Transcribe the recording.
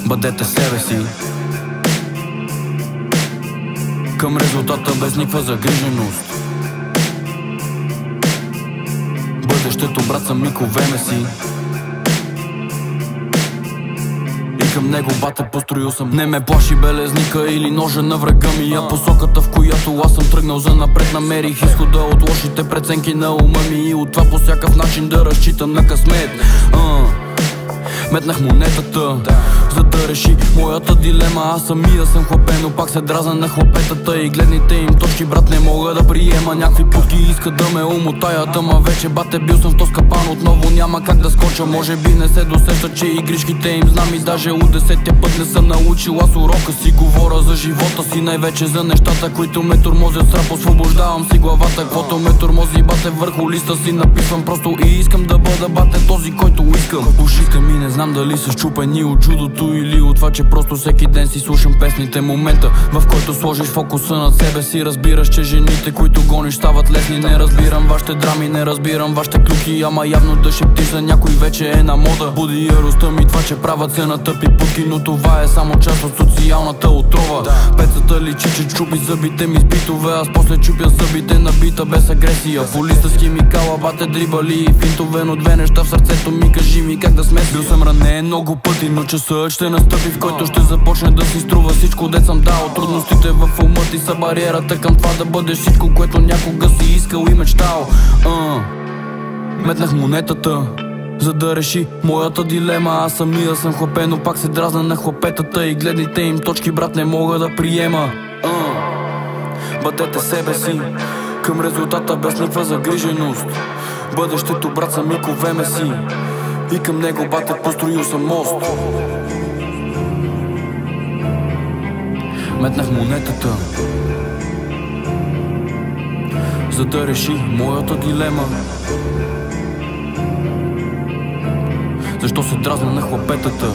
Бъдете себе си. Към резултата без никаква загриженост. Бъдещето, брат, съм миковеме си. И към него, бате, построил съм. Не ме плаши белезника или ножа на врага ми, а посоката, в която аз съм тръгнал за напред. Намерих изхода от лошите преценки на ума ми и от това по всякакъв начин да разчитам на късмет. Метнах монетата, за да реши моята дилема. Аз самия съм хлапен, но пак се дразна на хлапетата и гледните им точки, брат, не мога да приема. Някакви путки искат да ме умотаят, ама вече, бате, бил съм в този капан. Отново няма как да скоча, може би не се досеща, че игричките им знам и даже от 10-тия път не съм научил. Аз урока си говоря за живота си, най-вече за нещата, които ме тормозят. Срап, освобождавам си главата, каквото ме тормози, бате, върху листа си написвам просто и искам да бъда, бате, този, който искам. Ушите ми не знам дали са счупени от чудото или от това, че просто всеки ден си слушам песните. Момента, в който сложиш фокуса над себе си, разбираш, че жените, които гониш, стават лесни. Не разбирам вашите драми, не разбирам вашите клюки, ама явно да шептиш за някой вече е на мода. Буди яростта ми това, че правят се на тъпи путки, но това е само част от социалната отрова. Пецата личи, че чупи зъбите ми с битове, аз после чупя зъбите на бита без агресия. По листа с химикала, бате, дрибали и финтове, но две неща в сърцето ми, кажи ми как да смеси. Бил съм ранен много пъти, но часът ще настъпи, в който ще започне да си струва всичко, дет съм дал. Трудностите в ума ти са бариерата към това да бъдеш всичко, което някога си искал и мечтал. Метнах монетата, за да реши моята дилема. Аз самия съм хлапен, но пак се дразна на хлапетата и гледните им точки, брат, не мога да приема. Бъдете себе си, към резултата без никаква загриженост. Бъдещето, брат, съм миковеме си и към него, бате, построил съм мост. Метнах монетата, за да реши моята дилема. Защо се дразна на хлапетата?